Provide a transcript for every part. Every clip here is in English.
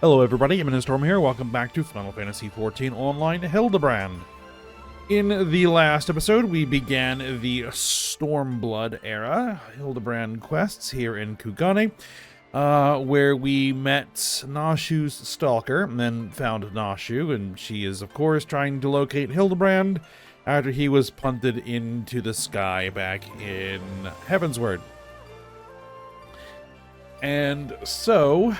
Hello everybody, I'm Storm here. Welcome back to Final Fantasy XIV Online Hildebrand. In the last episode, we began the Stormblood era Hildebrand quests here in Kugane, where we met Nashu's stalker, and then found Nashu, and she is, of course, trying to locate Hildebrand after he was punted into the sky back in Heavensward. And so,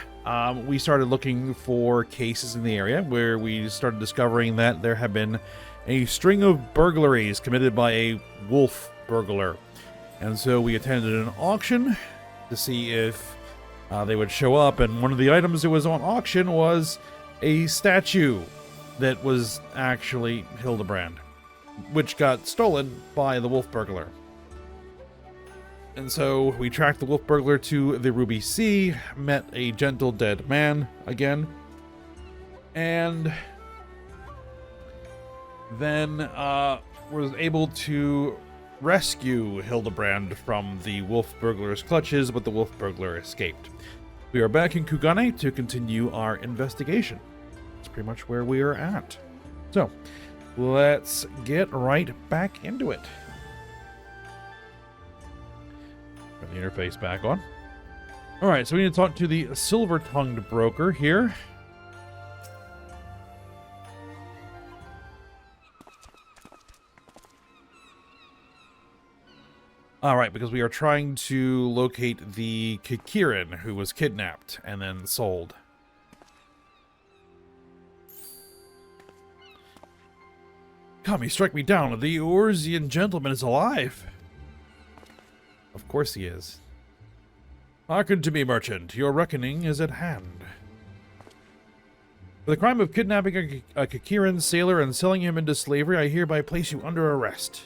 we started looking for cases in the area where we started discovering that there have been a string of burglaries committed by a wolf burglar. And so we attended an auction to see if they would show up, and one of the items that was on auction was a statue that was actually Hildebrand, which got stolen by the wolf burglar. And so we tracked the wolf burglar to the Ruby Sea, met a gentle dead man again, and then was able to rescue Hildebrand from the wolf burglar's clutches, but the wolf burglar escaped. We are back in Kugane to continue our investigation. That's pretty much where we are at. So, let's get right back into it. The interface back on. Alright, so we need to talk to the silver-tongued broker here. Alright, because we are trying to locate the Kikirin who was kidnapped and then sold. Come, he struck me down. The Orzian gentleman is alive. Of course he is. Hearken to me, merchant. Your reckoning is at hand. For the crime of kidnapping a Kikirin sailor and selling him into slavery, I hereby place you under arrest.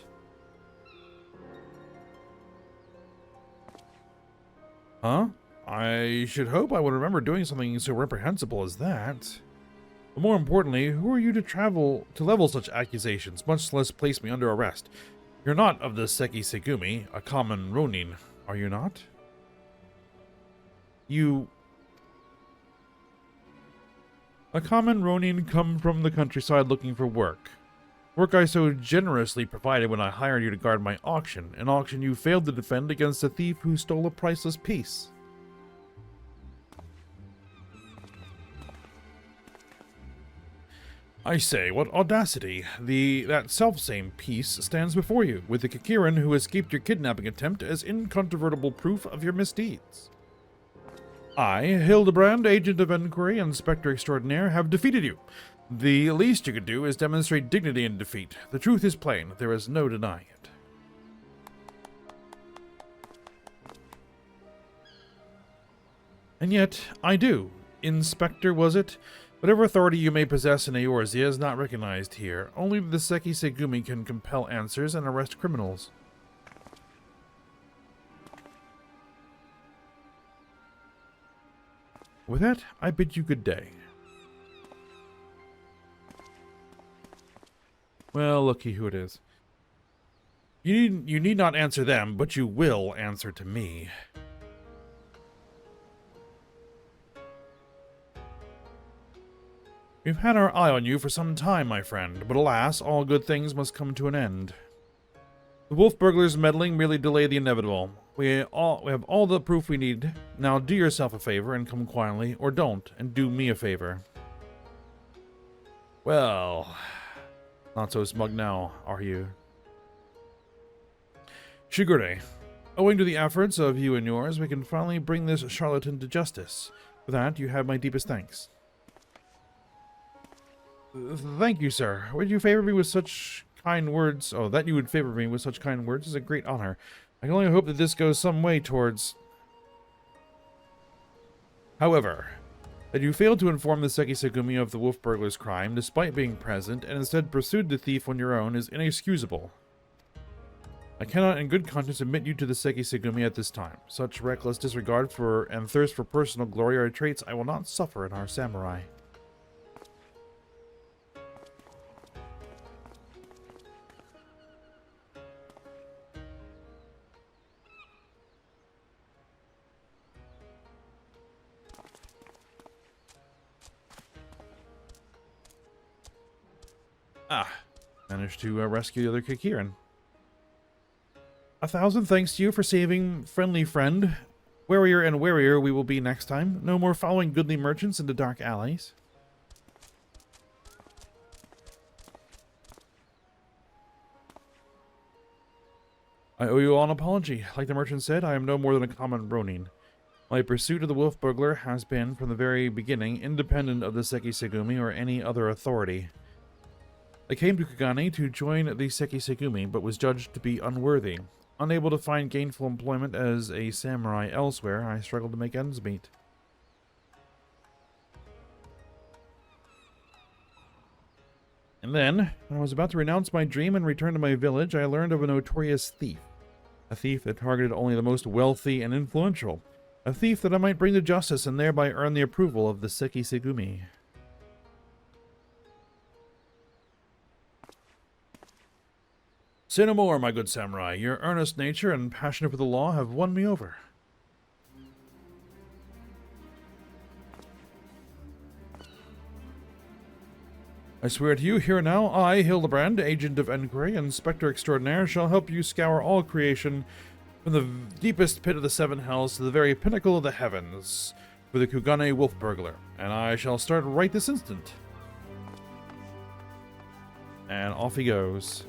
Huh? I should hope I would remember doing something so reprehensible as that. But more importantly, who are you to level such accusations, much less place me under arrest? You're not of the Seki Segumi, a common Ronin, are you not? A common Ronin come from the countryside looking for work. Work I so generously provided when I hired you to guard my auction, an auction you failed to defend against a thief who stole a priceless piece. I say, what audacity! That self-same piece stands before you, with the Kikirin who escaped your kidnapping attempt as incontrovertible proof of your misdeeds. I, Hildebrand, Agent of Enquiry, Inspector Extraordinaire, have defeated you. The least you could do is demonstrate dignity in defeat. The truth is plain. There is no denying it. And yet, I do. Inspector, was it? Whatever authority you may possess in Eorzea is not recognized here. Only the Seki Segumi can compel answers and arrest criminals. With that, I bid you good day. Well, looky who it is. You need not answer them, but you will answer to me. We've had our eye on you for some time, my friend, but alas, all good things must come to an end. The wolf burglars' meddling merely delayed the inevitable. We have all the proof we need. Now do yourself a favor and come quietly, or don't, and do me a favor. Well, not so smug now, are you? Shigure, owing to the efforts of you and yours, we can finally bring this charlatan to justice. For that, you have my deepest thanks. Thank you, sir. Would you favor me with such kind words? Oh, that you would favor me with such kind words is a great honor. I can only hope that this goes some way towards... However, that you failed to inform the Seki Segumi of the wolf burglar's crime, despite being present, and instead pursued the thief on your own, is inexcusable. I cannot in good conscience admit you to the Seki Segumi at this time. Such reckless disregard for and thirst for personal glory are traits I will not suffer in our samurai. Ah, managed to rescue the other Kikiran. 1,000 thanks to you for saving friendly friend. Warier and warier we will be next time. No more following goodly merchants into dark alleys. I owe you all an apology. Like the merchant said, I am no more than a common ronin. My pursuit of the wolf burglar has been, from the very beginning, independent of the Seki Segumi or any other authority. I came to Kagane to join the Seki Segumi, but was judged to be unworthy. Unable to find gainful employment as a samurai elsewhere, I struggled to make ends meet. And then, when I was about to renounce my dream and return to my village, I learned of a notorious thief. A thief that targeted only the most wealthy and influential. A thief that I might bring to justice and thereby earn the approval of the Seki Segumi. Say no more, my good samurai. Your earnest nature and passion for the law have won me over. I swear to you, here and now, I, Hildebrand, agent of Enquiry, Inspector Extraordinaire, shall help you scour all creation from the deepest pit of the seven hells to the very pinnacle of the heavens for the Kugane wolf burglar, and I shall start right this instant. And off he goes.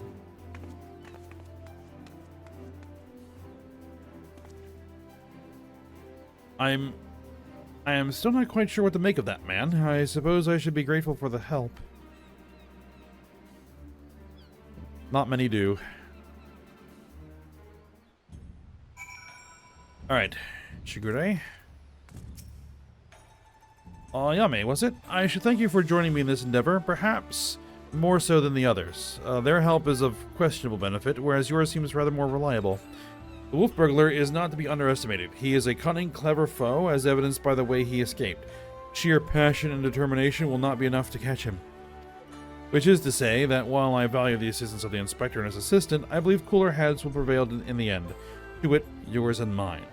I am still not quite sure what to make of that man. I suppose I should be grateful for the help. Not many do. Alright, Shigure. Yame, was it? I should thank you for joining me in this endeavor, perhaps more so than the others. Their help is of questionable benefit, whereas yours seems rather more reliable. The wolf burglar is not to be underestimated. He is a cunning, clever foe, as evidenced by the way he escaped. Sheer passion and determination will not be enough to catch him. Which is to say that while I value the assistance of the inspector and his assistant, I believe cooler heads will prevail in the end. To wit, yours and mine.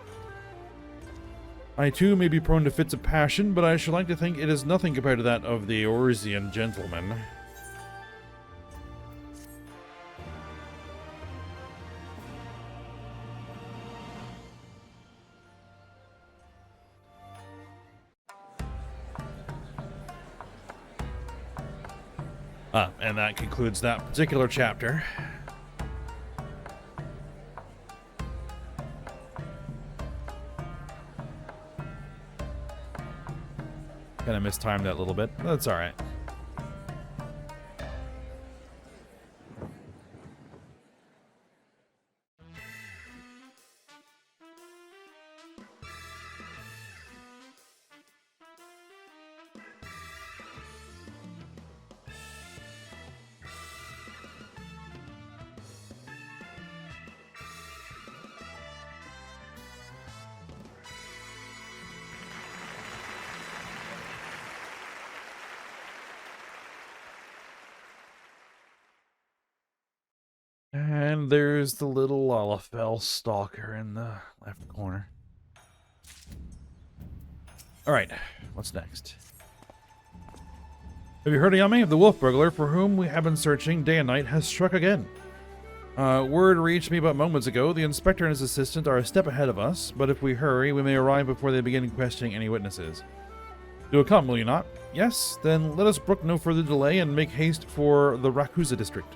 I too may be prone to fits of passion, but I should like to think it is nothing compared to that of the Orsian gentleman. And that concludes that particular chapter. Kind of mistimed that a little bit, but that's alright. And there's the little Lalafell stalker in the left corner. Alright, what's next? Have you heard, Yami? The wolf burglar for whom we have been searching day and night has struck again. Word reached me but moments ago. The inspector and his assistant are a step ahead of us, but if we hurry, we may arrive before they begin questioning any witnesses. You will come, will you not? Yes? Then let us brook no further delay and make haste for the Rakuza district.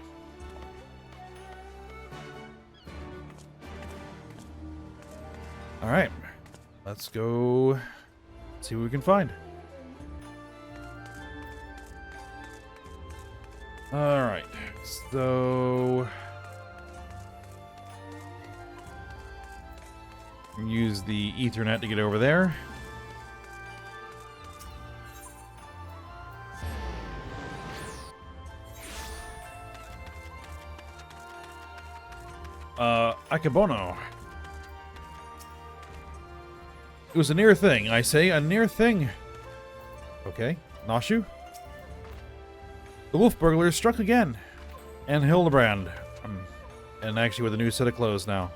Alright, let's go see what we can find. Alright, so use the Ethernet to get over there. Akabono. It was a near thing, I say, a near thing. Okay, Nashu? The wolf burglar struck again. And Hildebrand. And actually with a new set of clothes now.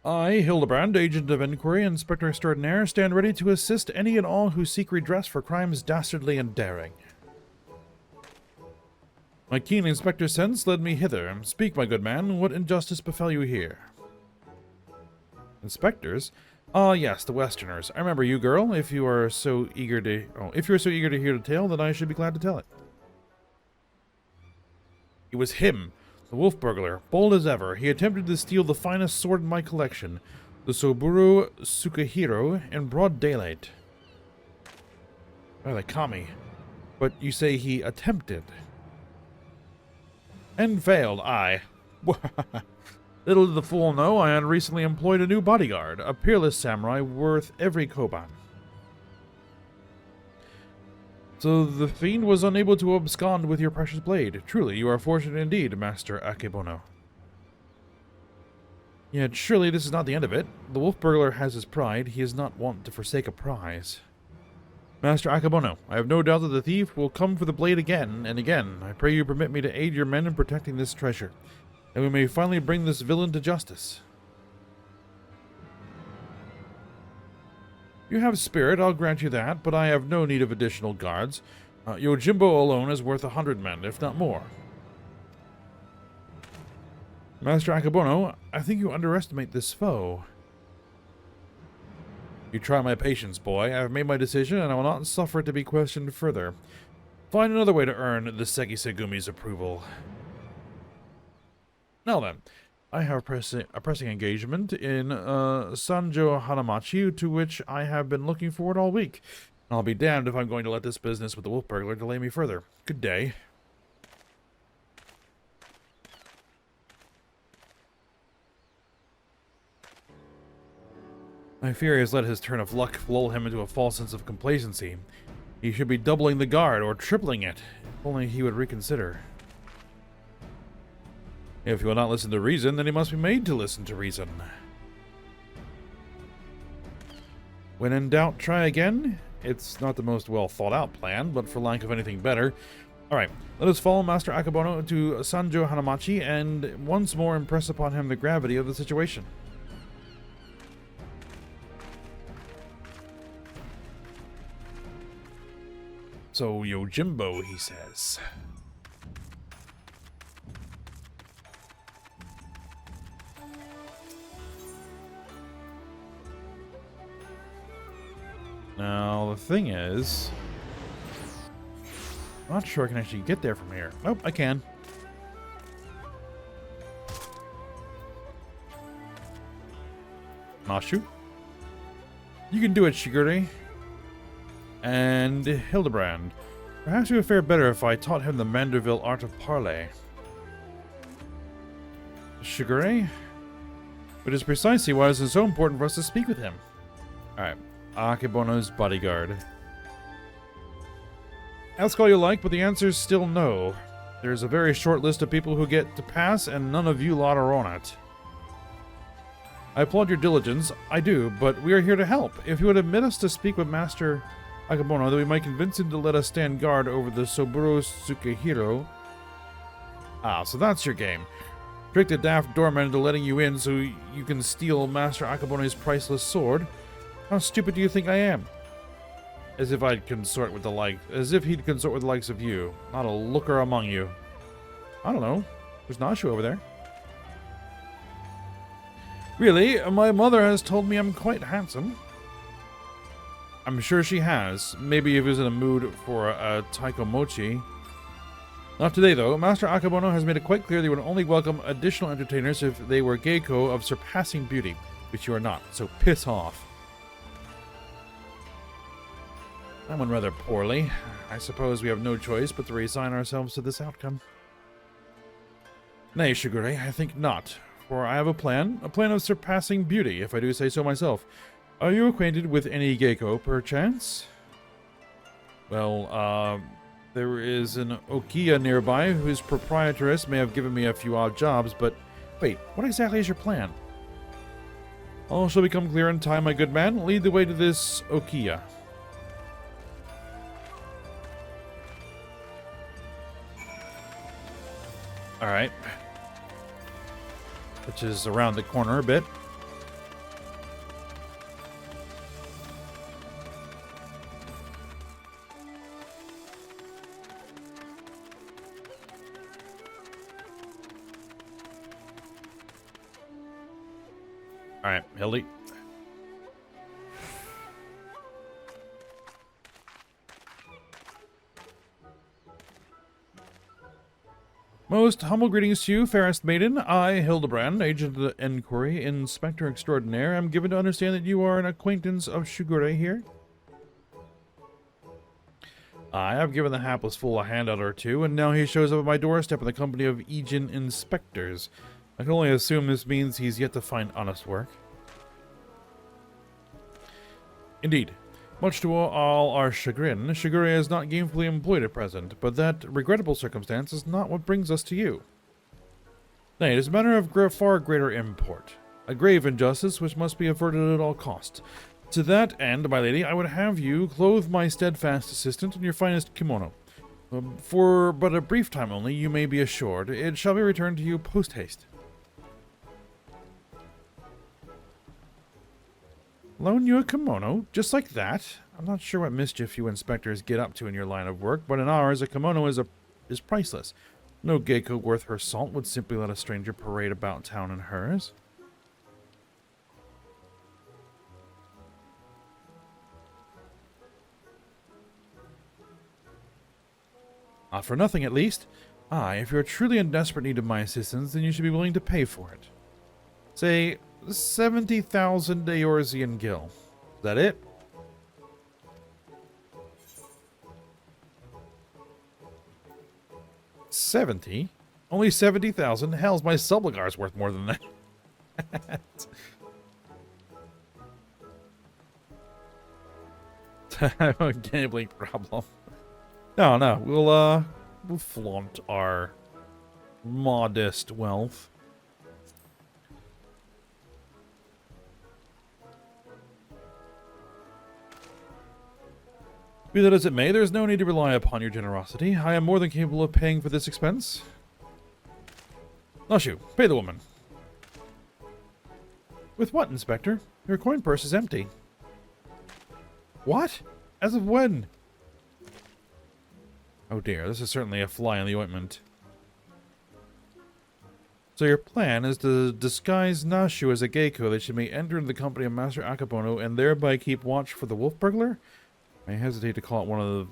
I, Hildebrand, Agent of Inquiry, Inspector Extraordinaire, stand ready to assist any and all who seek redress for crimes dastardly and daring. My keen inspector sense led me hither. Speak, my good man, what injustice befell you here? Inspectors? Ah, yes, the Westerners. I remember you, girl. If you are so eager to hear the tale, then I should be glad to tell it. It was him, the wolf burglar, bold as ever. He attempted to steal the finest sword in my collection, the Soburo Tsukahiro, in broad daylight. Oh, they caught me. But you say he attempted. And failed, aye. Little did the fool know I had recently employed a new bodyguard, a peerless samurai worth every koban. So the fiend was unable to abscond with your precious blade. Truly, you are fortunate indeed, Master Akebono. Yet surely this is not the end of it. The wolf burglar has his pride. He is not wont to forsake a prize. Master Akebono, I have no doubt that the thief will come for the blade again and again. I pray you permit me to aid your men in protecting this treasure, and we may finally bring this villain to justice. You have spirit, I'll grant you that, but I have no need of additional guards. Yojimbo alone is worth 100 men, if not more. Master Akebono, I think you underestimate this foe. You try my patience, boy. I have made my decision, and I will not suffer it to be questioned further. Find another way to earn the Seki Segumi's approval. Now then, I have a pressing engagement in Sanjo Hanamachi, to which I have been looking forward all week. I'll be damned if I'm going to let this business with the wolf burglar delay me further. Good day. I fear he has let his turn of luck lull him into a false sense of complacency. He should be doubling the guard, or tripling it. If only he would reconsider. If he will not listen to reason, then he must be made to listen to reason. When in doubt, try again. It's not the most well thought out plan, but for lack of anything better. Alright, let us follow Master Akebono to Sanjo Hanamachi and once more impress upon him the gravity of the situation. So, Yojimbo, he says. Now, the thing is, I'm not sure I can actually get there from here. Nope, I can. Mashu? You can do it, Shigure. And Hildebrand. Perhaps he would fare better if I taught him the Manderville art of parley. Shigure? Which is precisely why it is so important for us to speak with him. Alright. Akebono's bodyguard. Ask all you like, but the answer is still no. There's a very short list of people who get to pass, and none of you lot are on it. I applaud your diligence, I do, but we are here to help. If you would admit us to speak with Master Akebono, that we might convince him to let us stand guard over the Soburo Tsukahiro. Ah, so that's your game. Trick the daft doorman into letting you in so you can steal Master Akebono's priceless sword. How stupid do you think I am? As if he'd consort with the likes of you, not a looker among you. I don't know. There's Nashu over there. Really, my mother has told me I'm quite handsome. I'm sure she has. Maybe if he was in a mood for a taikomochi. Not today, though. Master Akebono has made it quite clear they would only welcome additional entertainers if they were geiko of surpassing beauty, which you are not, so piss off. That went rather poorly. I suppose we have no choice but to resign ourselves to this outcome. Nay, Shigure, I think not. For I have a plan of surpassing beauty, if I do say so myself. Are you acquainted with any geiko, perchance? Well, there is an Okiya nearby whose proprietress may have given me a few odd jobs, but wait, what exactly is your plan? All shall become clear in time, my good man. Lead the way to this Okiya. Alright. Which is around the corner a bit. Alright, Hildy. Most humble greetings to you, fairest maiden. I, Hildebrand, agent of the Inquiry, Inspector Extraordinaire, am given to understand that you are an acquaintance of Shigure here. I have given the hapless fool a handout or two, and now he shows up at my doorstep in the company of Aegean inspectors. I can only assume this means he's yet to find honest work. Indeed. Much to all our chagrin, Shigure is not gainfully employed at present, but that regrettable circumstance is not what brings us to you. Nay, it is a matter of far greater import. A grave injustice which must be averted at all cost. To that end, my lady, I would have you clothe my steadfast assistant in your finest kimono. For but a brief time only, you may be assured, it shall be returned to you post-haste. Loan you a kimono? Just like that? I'm not sure what mischief you inspectors get up to in your line of work, but in ours, a kimono is priceless. No geiko worth her salt would simply let a stranger parade about town in hers. Not for nothing, at least. If you're truly in desperate need of my assistance, then you should be willing to pay for it. Say 70,000 Eorzean gil. Is that it? $70? Only 70,000? Hell's my subligar's worth more than that. I have a gambling problem. No, we'll flaunt our modest wealth. Be that as it may, there is no need to rely upon your generosity. I am more than capable of paying for this expense. Nashu, pay the woman. With what, Inspector? Your coin purse is empty. What? As of when? Oh dear, this is certainly a fly in the ointment. So your plan is to disguise Nashu as a geiko that she may enter into the company of Master Akabono and thereby keep watch for the wolf burglar? I hesitate to call it one of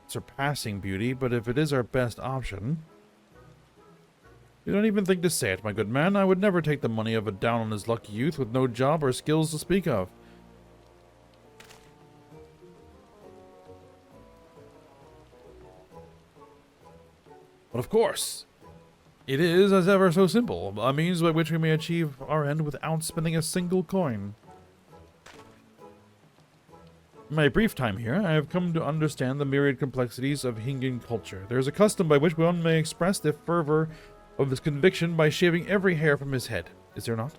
surpassing beauty, but if it is our best option... You don't even think to say it, my good man. I would never take the money of a down-on-his-luck youth with no job or skills to speak of. But of course, it is, as ever, so simple, a means by which we may achieve our end without spending a single coin. In my brief time here, I have come to understand the myriad complexities of Hingan culture. There is a custom by which one may express the fervor of his conviction by shaving every hair from his head. Is there not?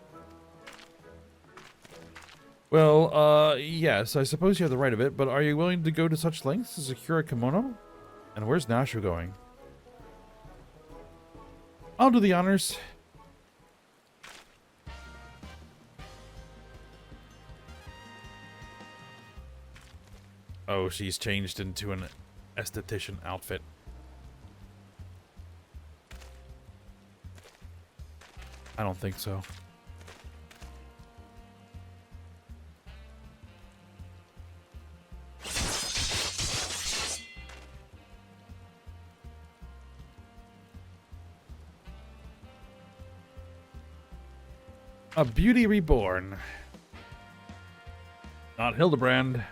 Well, yes, I suppose you have the right of it, but are you willing to go to such lengths to secure a kimono? And where's Nashu going? I'll do the honors. Oh, she's changed into an esthetician outfit. I don't think so. A beauty reborn. Not Hildebrand.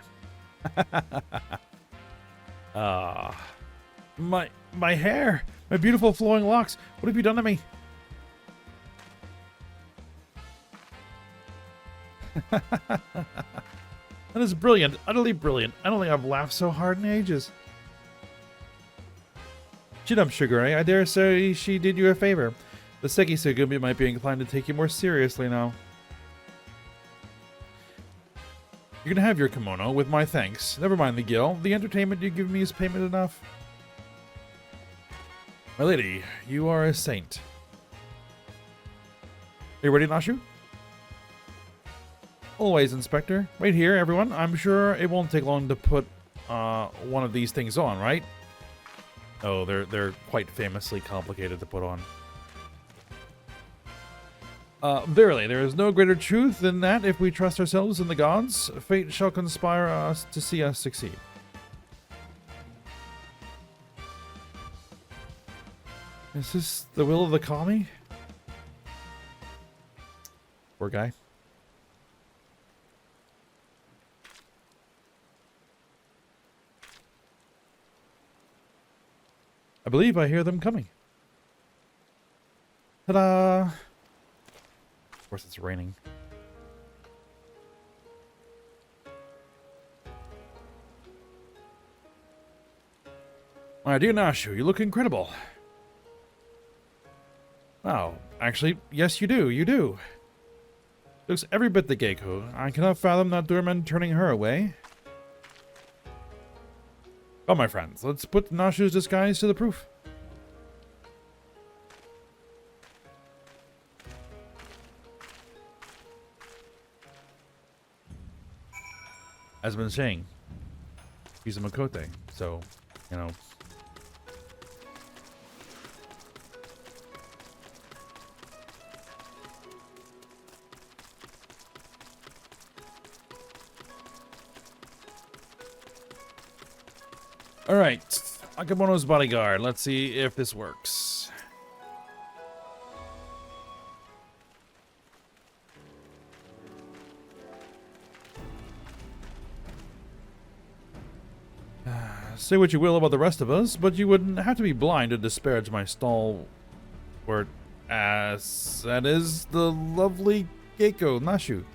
My hair! My beautiful flowing locks! What have you done to me? That is brilliant. Utterly brilliant. I don't think I've laughed so hard in ages. Chin up, Shigure. I dare say she did you a favor. The Seki Sugumi might be inclined to take you more seriously now. You can have your kimono, with my thanks. Never mind the gil. The entertainment you give me is payment enough. My lady, you are a saint. Are you ready, Nashu? Always, Inspector. Wait here, everyone. I'm sure it won't take long to put one of these things on, right? Oh, they're quite famously complicated to put on. Verily, there is no greater truth than that if we trust ourselves in the gods, fate shall conspire us to see us succeed. Is this the will of the kami? Poor guy. I believe I hear them coming. Ta-da! Of course it's raining. My dear Nashu, you look incredible. Wow, actually, yes you do, you do. Looks every bit the Geiko. I cannot fathom that doorman turning her away. Oh, my friends, let's put Nashu's disguise to the proof. As I've been saying, he's a Makote, so, you know. Alright, Akamono's bodyguard. Let's see if this works. Say what you will about the rest of us, but you wouldn't have to be blind to disparage my stalwart ass. That is the lovely Geiko Nashu.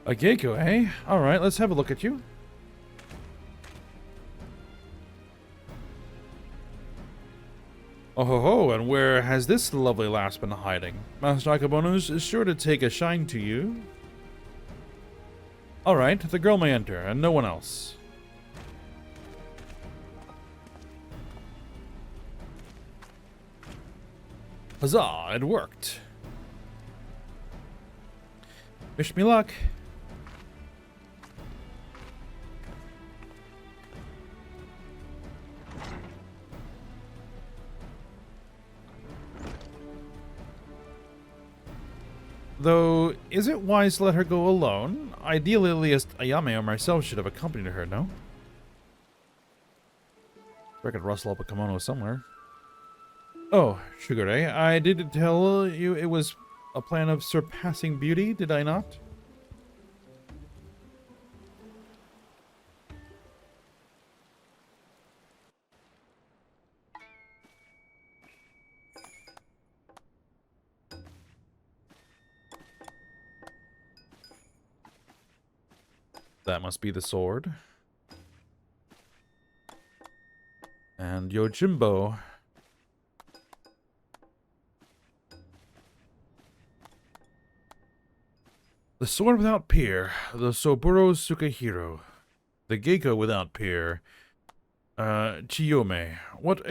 A Geiko, eh? Alright, let's have a look at you. Oh ho ho, and where has this lovely lass been hiding? Master Akamono is sure to take a shine to you. Alright, the girl may enter, and no one else. Huzzah, it worked. Wish me luck. Though, is it wise to let her go alone? Ideally, at least Ayame or myself should have accompanied her, no? I could rustle up a kimono somewhere. Oh, Shugure, I did tell you it was a plan of surpassing beauty, did I not? That must be the sword. And Yojimbo. The sword without peer, the Soburo Sukahiro. The Geiko without peer, Chiyome. What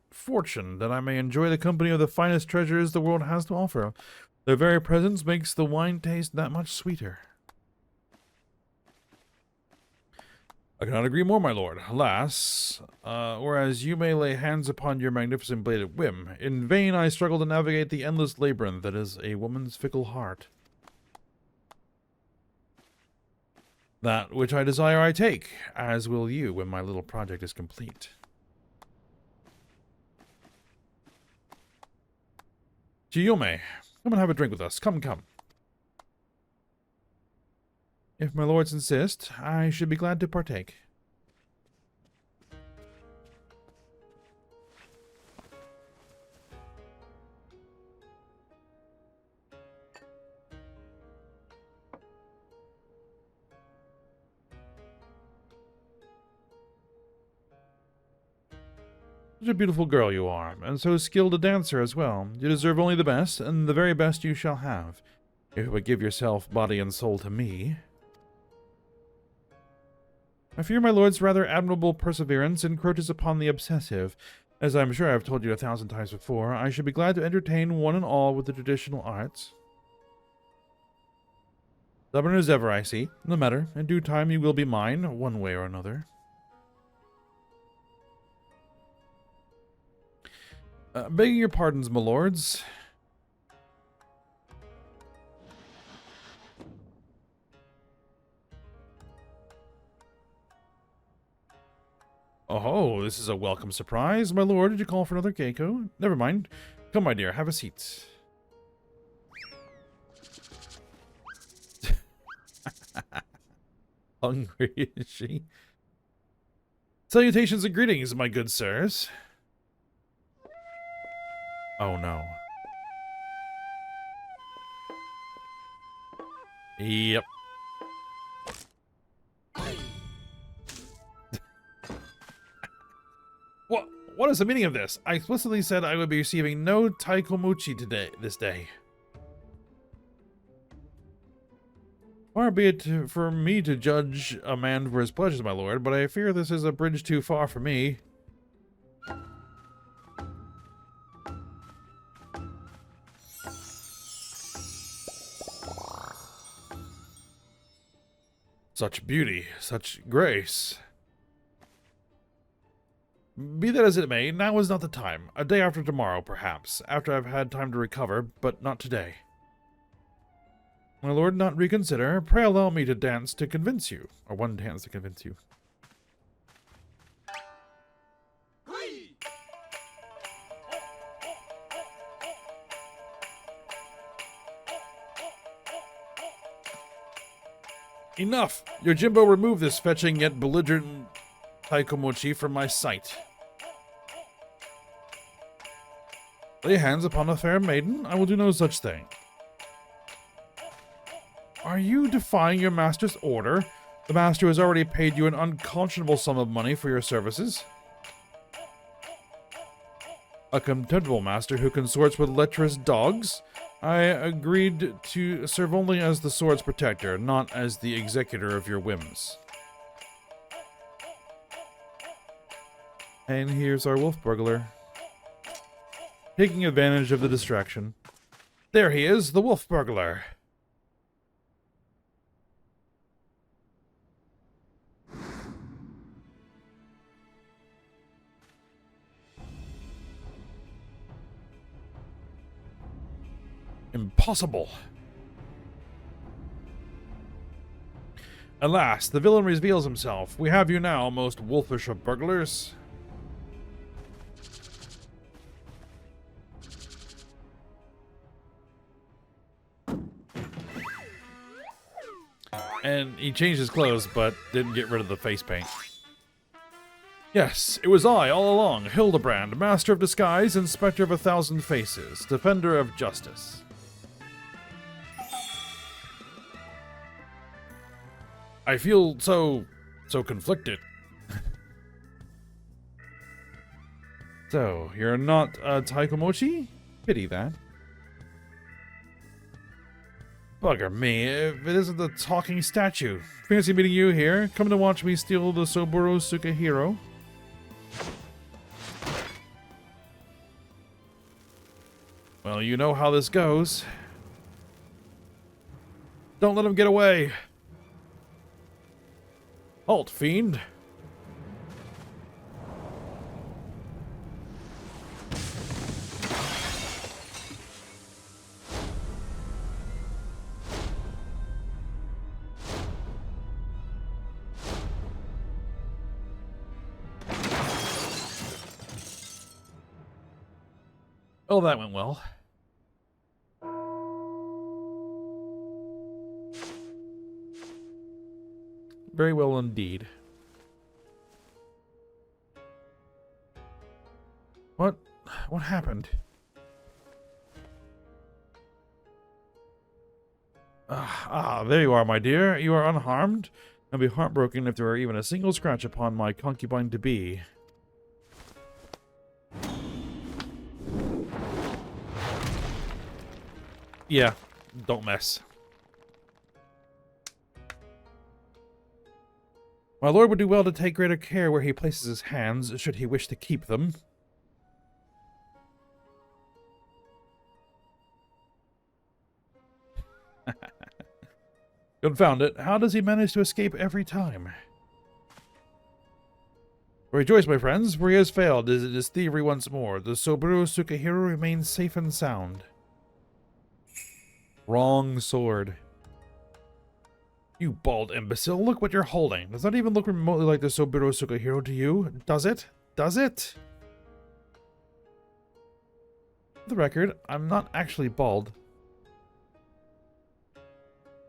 fortune that I may enjoy the company of the finest treasures the world has to offer. Their very presence makes the wine taste that much sweeter. I cannot agree more, my lord. Alas, whereas you may lay hands upon your magnificent blade at whim, in vain I struggle to navigate the endless labyrinth that is a woman's fickle heart. That which I desire I take, as will you when my little project is complete. Chiyome, come and have a drink with us. Come, come. If my lords insist, I should be glad to partake. Such a beautiful girl you are, and so skilled a dancer as well. You deserve only the best, and the very best you shall have, if you would give yourself, body and soul to me. I fear my lord's rather admirable perseverance encroaches upon the obsessive. As I am sure I have told you 1,000 times before, I should be glad to entertain one and all with the traditional arts. Stubborn as ever, I see. No matter. In due time you will be mine, one way or another. Begging your pardons, my lords. Oh, this is a welcome surprise. My lord, did you call for another Keiko? Never mind. Come, my dear, have a seat. Hungry, is she? Salutations and greetings, my good sirs. Oh, no. Yep. What is the meaning of this? I explicitly said I would be receiving no taikomuchi this day. Far be it for me to judge a man for his pleasures, my lord, but I fear this is a bridge too far for me. Such beauty, such grace. Be that as it may, now is not the time. A day after tomorrow, perhaps, after I've had time to recover, but not today. My lord, not reconsider. Pray allow me to dance to convince you. Or one dance to convince you. Enough! Yojimbo, remove this fetching yet belligerent taikomuchi from my sight. Lay hands upon a fair maiden? I will do no such thing. Are you defying your master's order? The master has already paid you an unconscionable sum of money for your services. A contemptible master who consorts with lecherous dogs? I agreed to serve only as the sword's protector, not as the executor of your whims. And here's our wolf burglar. Taking advantage of the distraction. There he is, the wolf burglar. Impossible. Alas, the villain reveals himself. We have you now, most wolfish of burglars. And he changed his clothes, but didn't get rid of the face paint. Yes, it was I all along, Hildebrand, master of disguise, inspector of 1,000 faces, defender of justice. I feel so conflicted. So, you're not taikomuchi? Pity that. Bugger me, if it isn't the talking statue. Fancy meeting you here. Come to watch me steal the Soburo Sukahiro. Well, you know how this goes. Don't let him get away. Halt, fiend. Oh, that went well. Very well indeed. What happened? There you are, my dear. You are unharmed. I'll be heartbroken if there were even a single scratch upon my concubine-to-be. Yeah, don't mess. My lord would do well to take greater care where he places his hands, should he wish to keep them. Confound it, how does he manage to escape every time? Rejoice, my friends, for he has failed. It is thievery once more. The Soburo Sukahiro remains safe and sound. Wrong sword. You bald imbecile, look what you're holding. Does that even look remotely like the Soburo Sukahiro to you? Does it? Does it? For the record, I'm not actually bald.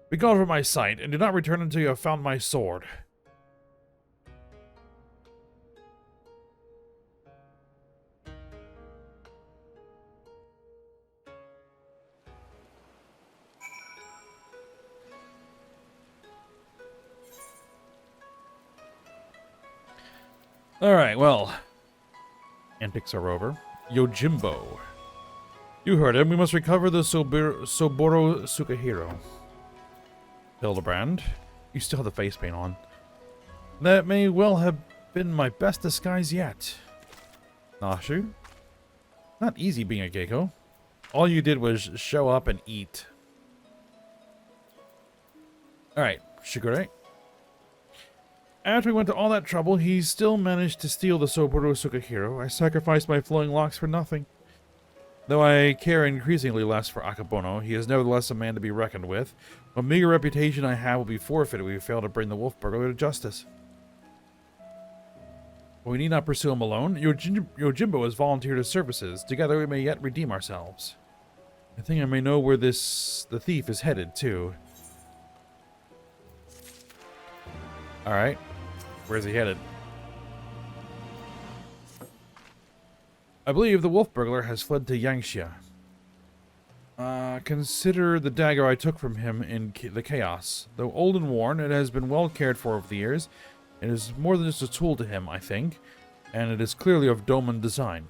Be gone from my sight, and do not return until you have found my sword. Alright, well. Antics are over. Yojimbo. You heard him. We must recover the Soburo Sukahiro. Hildebrand. You still have the face paint on. That may well have been my best disguise yet. Nashu. Not easy being a Geiko. All you did was show up and eat. Alright, Shigure. After we went to all that trouble, he still managed to steal the Soburo Sukahiro. I sacrificed my flowing locks for nothing. Though I care increasingly less for Akabono, he is nevertheless a man to be reckoned with. What meager reputation I have will be forfeited if we fail to bring the wolf burglar to justice. We need not pursue him alone. Yojimbo has volunteered his services. Together we may yet redeem ourselves. I think I may know where the thief is headed, too. Alright. Where's he headed? I believe the wolf burglar has fled to Yangxia. Consider the dagger I took from him in the chaos. Though old and worn, it has been well cared for over the years. It is more than just a tool to him, I think, and it is clearly of Doman design.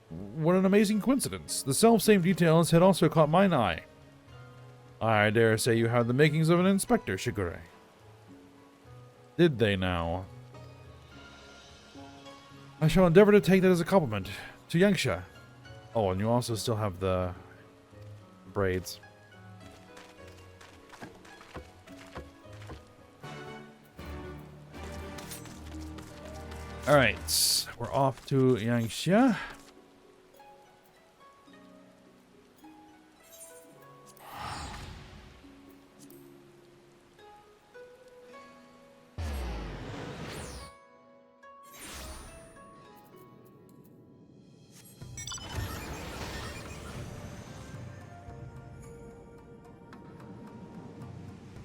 What an amazing coincidence. The self-same details had also caught mine eye. I dare say you have the makings of an inspector, Shigure. Did they now? I shall endeavor to take that as a compliment. To Yangxia. Oh, and you also still have the braids. Alright, we're off to Yangxia.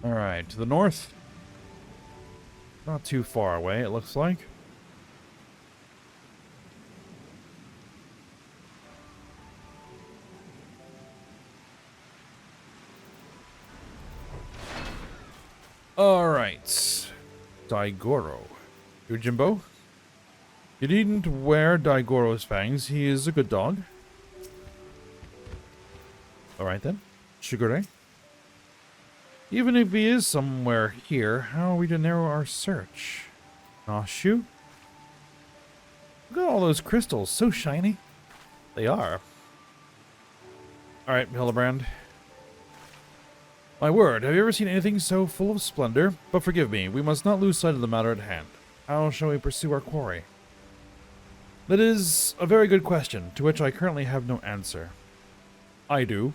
Alright, to the north. Not too far away, it looks like. Alright. Daigoro. Yojimbo? You needn't wear Daigoro's fangs. He is a good dog. Alright then. Shigure? Even if he is somewhere here, how are we to narrow our search? Nashu? Look at all those crystals, so shiny. They are. Alright, Hildebrand. My word, have you ever seen anything so full of splendor? But forgive me, we must not lose sight of the matter at hand. How shall we pursue our quarry? That is a very good question, to which I currently have no answer. I do.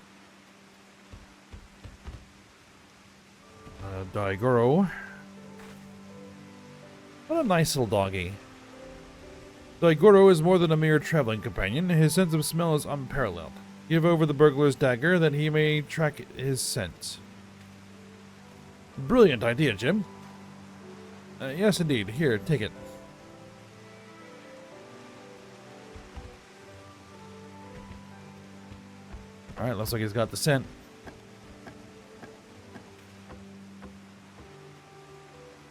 Daigoro. What a nice little doggy. Daigoro is more than a mere traveling companion. His sense of smell is unparalleled. Give over the burglar's dagger that he may track his scent. Brilliant idea, Jim. Yes, indeed. Here, take it. Alright, looks like he's got the scent.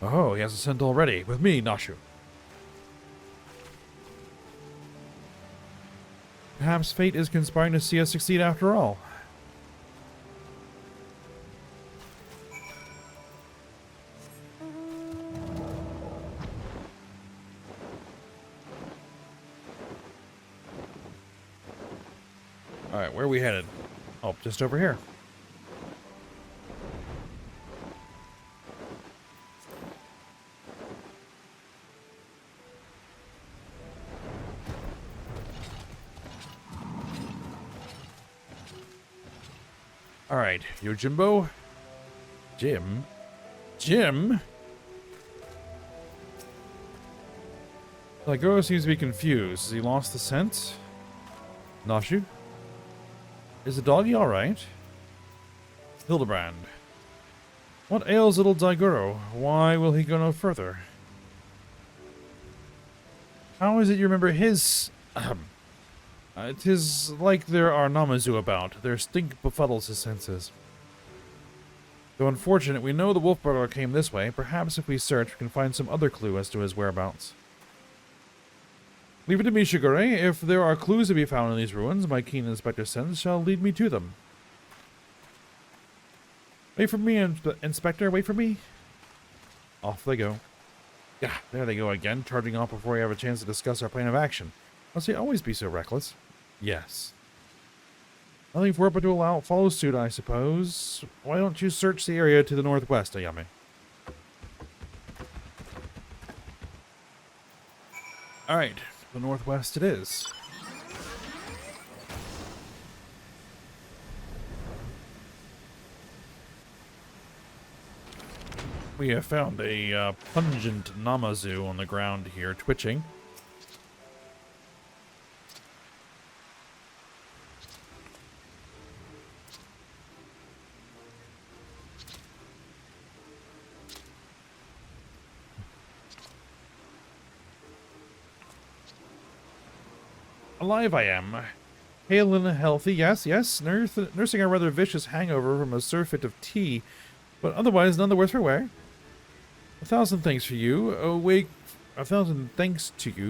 Oh, he has a scent already. With me, Nashu. Perhaps fate is conspiring to see us succeed after all. Alright, where are we headed? Oh, just over here. Alright, Yojimbo. Jim? Jim? Daigoro seems to be confused. Has he lost the scent? Nashu? Is the doggy alright? Hildebrand. What ails little Daigoro? Why will he go no further? How is it you remember his... it is like there are Namazu about. Their stink befuddles his senses. Though unfortunate, we know the wolf burglar came this way. Perhaps if we search, we can find some other clue as to his whereabouts. Leave it to me, Shigure. If there are clues to be found in these ruins, my keen inspector sense shall lead me to them. Wait for me, Inspector. Wait for me. Off they go. Yeah, there they go again, charging off before we have a chance to discuss our plan of action. Must he always be so reckless? Yes. Nothing for it but to follow suit, I suppose. Why don't you search the area to the northwest, Ayame? Alright, the northwest it is. We have found a pungent Namazu on the ground here, twitching. Alive I am. Hale and healthy, yes, nursing a rather vicious hangover from a surfeit of tea, but otherwise none the worse for wear. A thousand thanks to you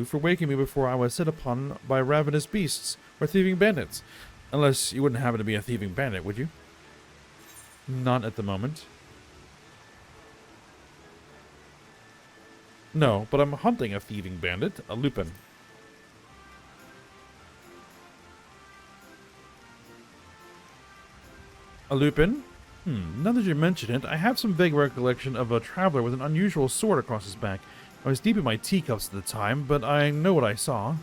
for waking me before I was set upon by ravenous beasts or thieving bandits. Unless you wouldn't happen to be a thieving bandit, would you? Not at the moment. No, but I'm hunting a thieving bandit, a lupin. A lupin? Now that you mention it, I have some vague recollection of a traveler with an unusual sword across his back. I was deep in my teacups at the time, but I know what I saw.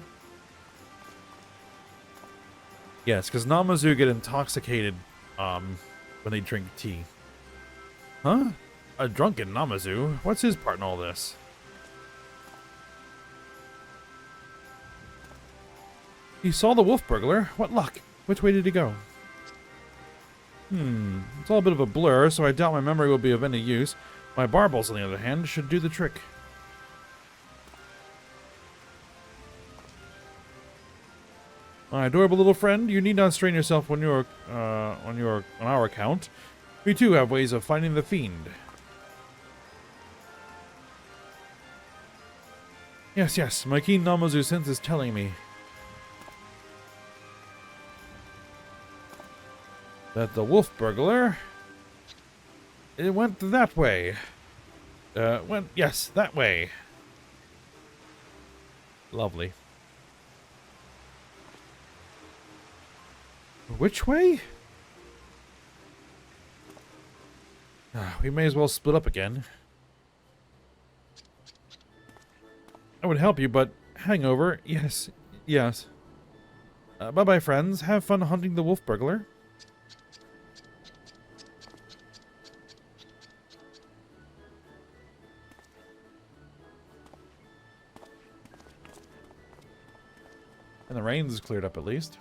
Yes, because Namazu get intoxicated when they drink tea. Huh? A drunken Namazu? What's his part in all this? He saw the wolf burglar? What luck? Which way did he go? It's all a bit of a blur, so I doubt my memory will be of any use. My barbels, on the other hand, should do the trick. My adorable little friend, you need not strain yourself on our account. We too have ways of finding the fiend. Yes, my keen Namazu sense is telling me that the wolf burglar, it went that way. Yes, that way. Lovely. Which way? We may as well split up again. I would help you, but hangover, yes. Bye-bye, friends. Have fun hunting the wolf burglar. And the rain's cleared up at least.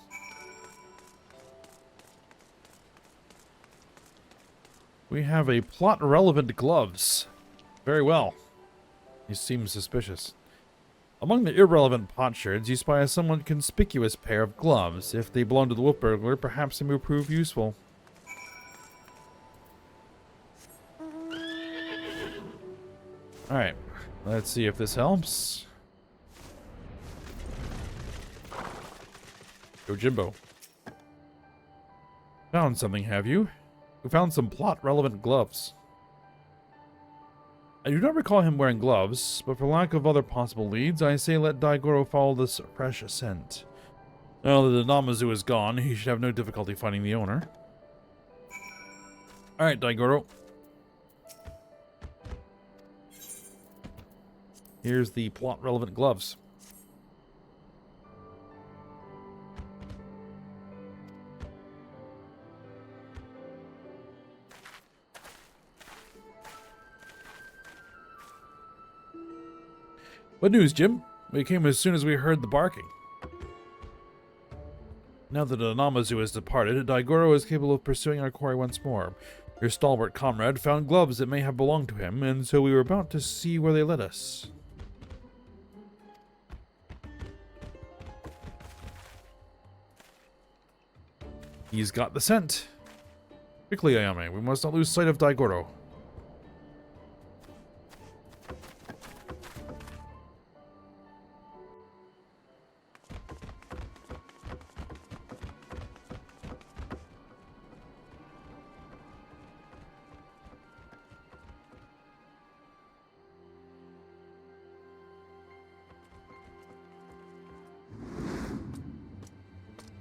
We have a plot-relevant gloves. Very well. He seems suspicious. Among the irrelevant potsherds, you spy a somewhat conspicuous pair of gloves. If they belong to the wolf burglar, perhaps they may prove useful. Alright, let's see if this helps. Yojimbo. Found something, have you? We found some plot-relevant gloves. I do not recall him wearing gloves, but for lack of other possible leads, I say let Daigoro follow this fresh scent. Now that the Namazu is gone, he should have no difficulty finding the owner. Alright, Daigoro. Here's the plot-relevant gloves. What news, Jim? We came as soon as we heard the barking. Now that Anamazu has departed, Daigoro is capable of pursuing our quarry once more. Your stalwart comrade found gloves that may have belonged to him, and so we were about to see where they led us. He's got the scent. Quickly, Ayame, we must not lose sight of Daigoro.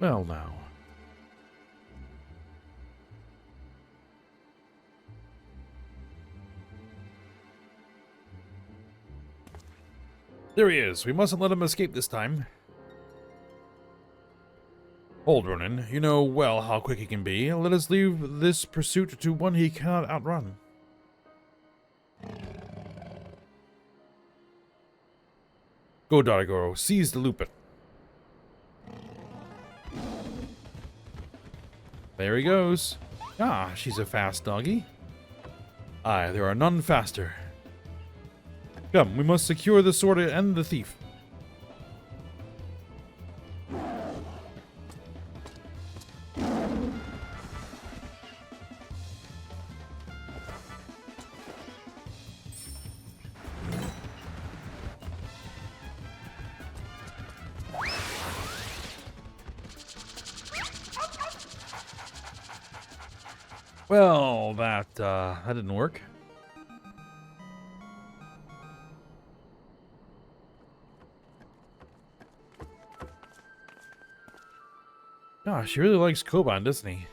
Well, now. There he is. We mustn't let him escape this time. Hold, Ronin. You know well how quick he can be. Let us leave this pursuit to one he cannot outrun. Go, Daigoro. Seize the Lupin. There he goes. Ah, she's a fast doggy. Aye, there are none faster. Come, we must secure the sword and the thief. Well, that didn't work. Gosh, he really likes Koban, doesn't he?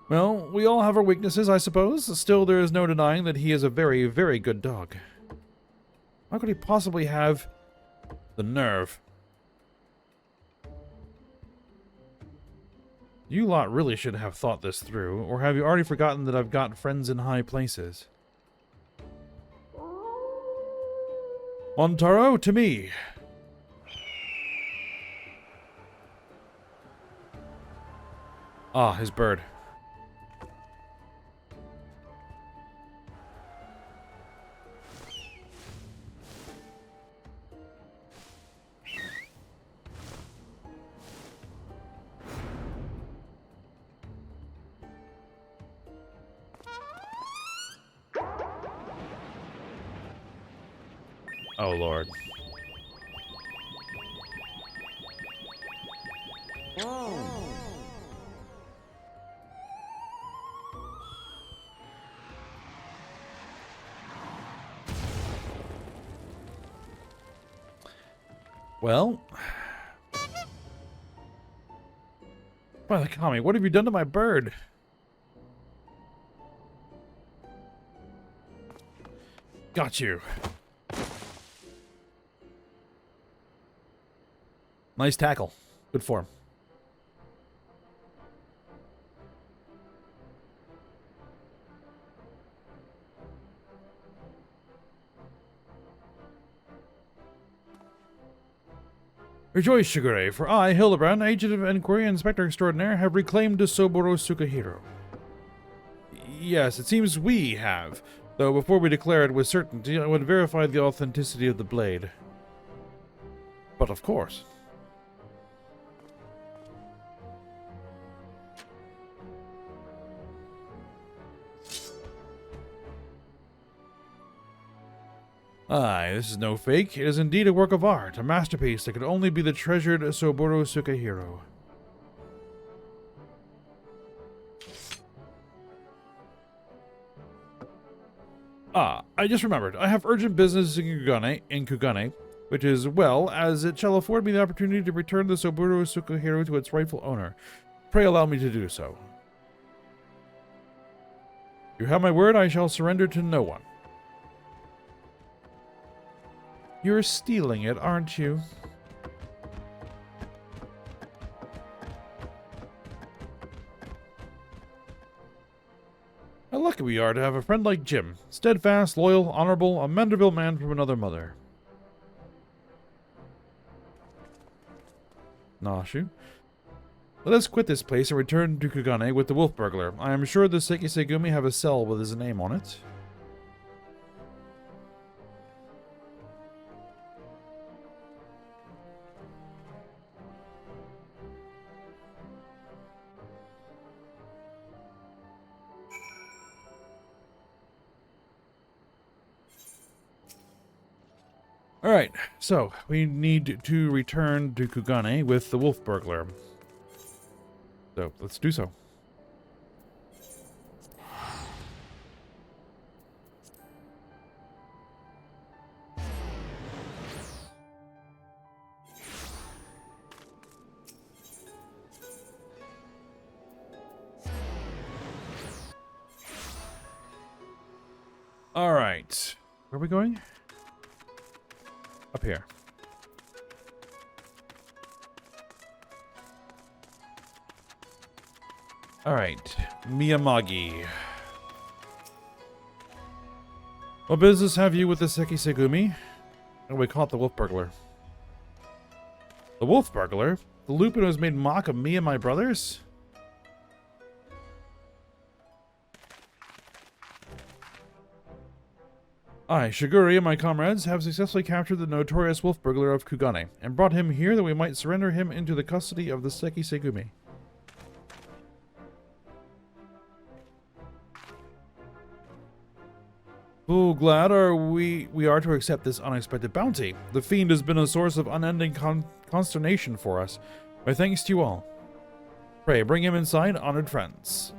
Well, we all have our weaknesses, I suppose. Still, there is no denying that he is a very, very good dog. How could he possibly have the nerve? You lot really should have thought this through, or have you already forgotten that I've got friends in high places? Montaro, to me! Ah, his bird. Oh, Lord. Well, by the Kami, what have you done to my bird? Got you. Nice tackle. Good form. Rejoice, Shigure, for I, Hildebrand, agent of inquiry and Inspector Extraordinaire, have reclaimed Soboro Sukahiro. Yes, it seems we have, though before we declare it with certainty, I would verify the authenticity of the blade. But of course. Aye, this is no fake. It is indeed a work of art, a masterpiece that could only be the treasured Soboro Sukahiro. Ah, I just remembered. I have urgent business in Kugane, which is, well, as it shall afford me the opportunity to return the Soboro Sukahiro to its rightful owner. Pray allow me to do so. You have my word, I shall surrender to no one. You're stealing it, aren't you? How lucky we are to have a friend like Jim. Steadfast, loyal, honorable, a Manderville man from another mother. Nashu. Let us quit this place and return to Kugane with the wolf burglar. I am sure the Sekisegumi have a cell with his name on it. Alright, so we need to return to Kugane with the wolf burglar. So, let's do so. Alright, where are we going? Up here. Alright, Miyamagi. What business have you with the Sekisegumi? Oh, we caught the wolf burglar. The wolf burglar? The Lupin who has made mock of me and my brothers? I, Shiguri, and my comrades have successfully captured the notorious wolf burglar of Kugane, and brought him here that we might surrender him into the custody of the Sekisegumi. Oh, glad are we are to accept this unexpected bounty. The fiend has been a source of unending consternation for us. My thanks to you all. Pray, bring him inside, honored friends.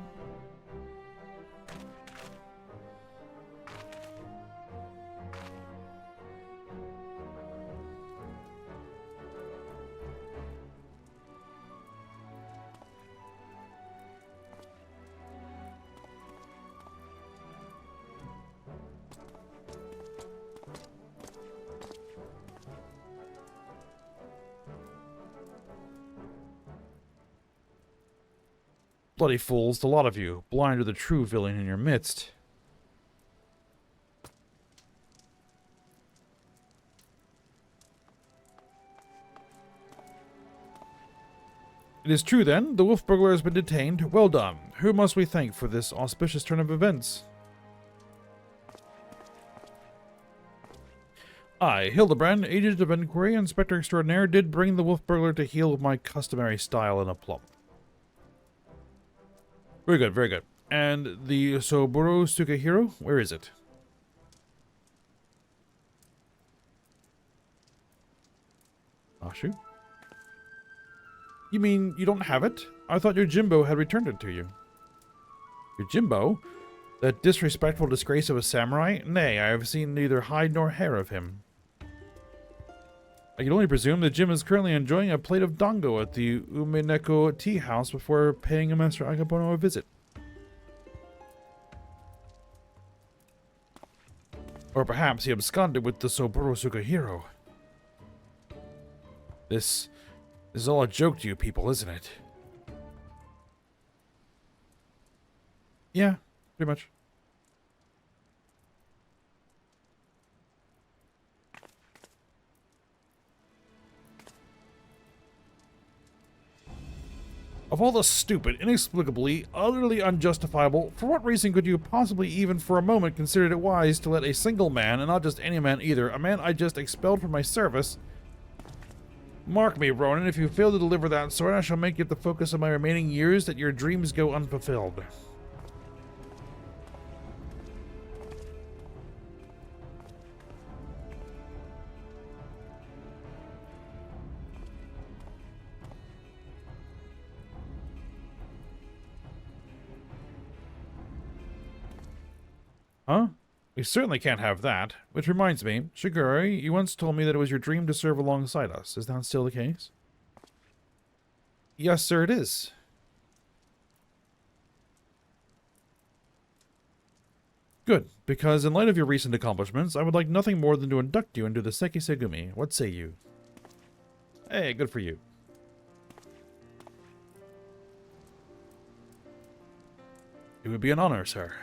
Bloody fools, the lot of you, blind to the true villain in your midst. It is true, then. The wolf burglar has been detained. Well done. Who must we thank for this auspicious turn of events? I, Hildebrand, agent of inquiry, Inspector Extraordinaire, did bring the wolf burglar to heel with my customary style and aplomb. Very good, very good. And the Soburo Sukehiro, where is it? Ashu? You mean you don't have it? I thought your Jimbo had returned it to you. Your Jimbo? That disrespectful disgrace of a samurai? Nay, I have seen neither hide nor hair of him. I can only presume that Jim is currently enjoying a plate of dango at the Umeneko tea house before paying Master Agapono a visit. Or perhaps he absconded with the Soburo Sukehiro. This is all a joke to you people, isn't it? Yeah, pretty much. Of all the stupid, inexplicably, utterly unjustifiable, for what reason could you possibly even for a moment consider it wise to let a single man, and not just any man either, a man I just expelled from my service? Mark me, Ronan, if you fail to deliver that sword, I shall make it the focus of my remaining years that your dreams go unfulfilled. Huh? We certainly can't have that. Which reminds me, Shiguri, you once told me that it was your dream to serve alongside us. Is that still the case? Yes, sir, it is. Good, because in light of your recent accomplishments, I would like nothing more than to induct you into the Sekisegumi. What say you? Hey, good for you. It would be an honor, sir.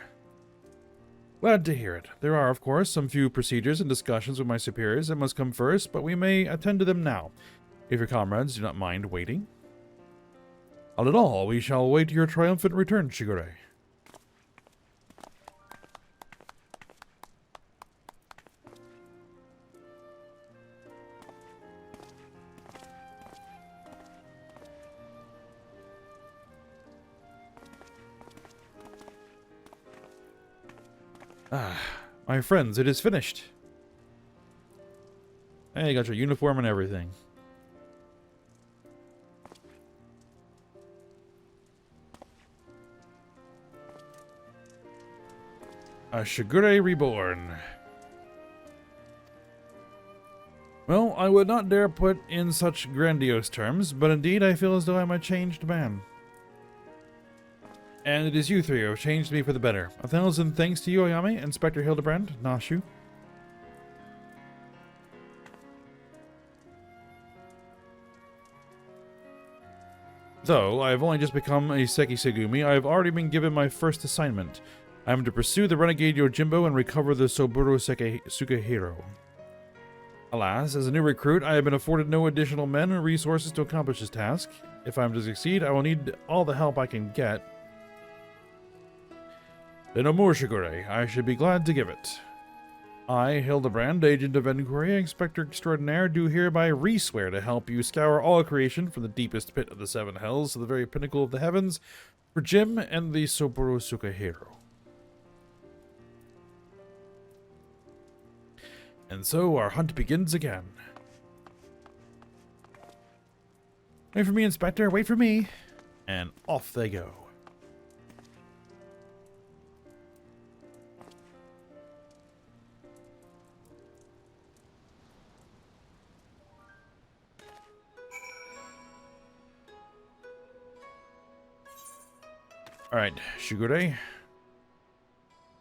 Glad to hear it. There are, of course, some few procedures and discussions with my superiors that must come first, but we may attend to them now. if your comrades do not mind waiting. Not at all. We shall await your triumphant return, Shigure. Ah, my friends, it is finished. Hey, you got your uniform and everything. A Shigure reborn. Well, I would not dare put in such grandiose terms, but indeed I feel as though I'm a changed man. And it is you three who have changed me for the better. 1,000 thanks to you, Ayame, Inspector Hildebrand, Nashu. Though I have only just become a Seki Segumi, I have already been given my first assignment. I am to pursue the renegade Yojimbo and recover the Soburo Sukehiro. Alas, as a new recruit, I have been afforded no additional men or resources to accomplish this task. If I am to succeed, I will need all the help I can get. Then no more, Shigure. I should be glad to give it. I, Hildebrand, Agent of Inquiry, Inspector Extraordinaire, do hereby re-swear to help you scour all creation from the deepest pit of the seven hells to the very pinnacle of the heavens for Jim and the Soburo Sukehiro. And so our hunt begins again. Wait for me, Inspector, wait for me. And off they go. Alright, Shigure.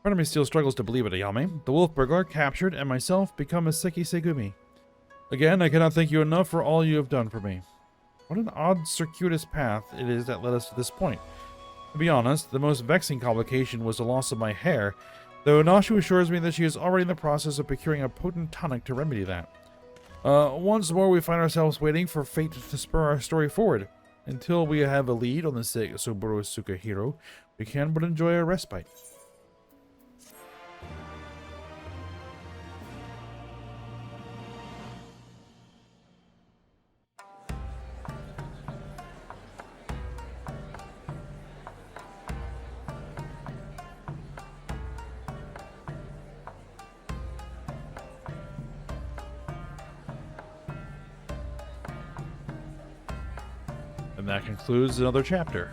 Part of me still struggles to believe it, Ayame. The wolf burglar captured and myself become a Seki Segumi. Again, I cannot thank you enough for all you have done for me. What an odd circuitous path it is that led us to this point. To be honest, the most vexing complication was the loss of my hair, though Nashu assures me that she is already in the process of procuring a potent tonic to remedy that. Once more we find ourselves waiting for fate to spur our story forward. Until we have a lead on the Soburo Sukehiro, we can but enjoy a respite. And that concludes another chapter.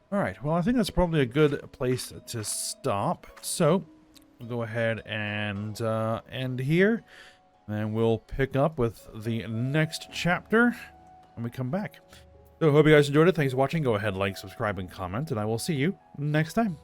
Alright, well, I think that's probably a good place to stop. So, we'll go ahead and end here. And we'll pick up with the next chapter when we come back. So, hope you guys enjoyed it. Thanks for watching. Go ahead, like, subscribe, and comment. And I will see you next time.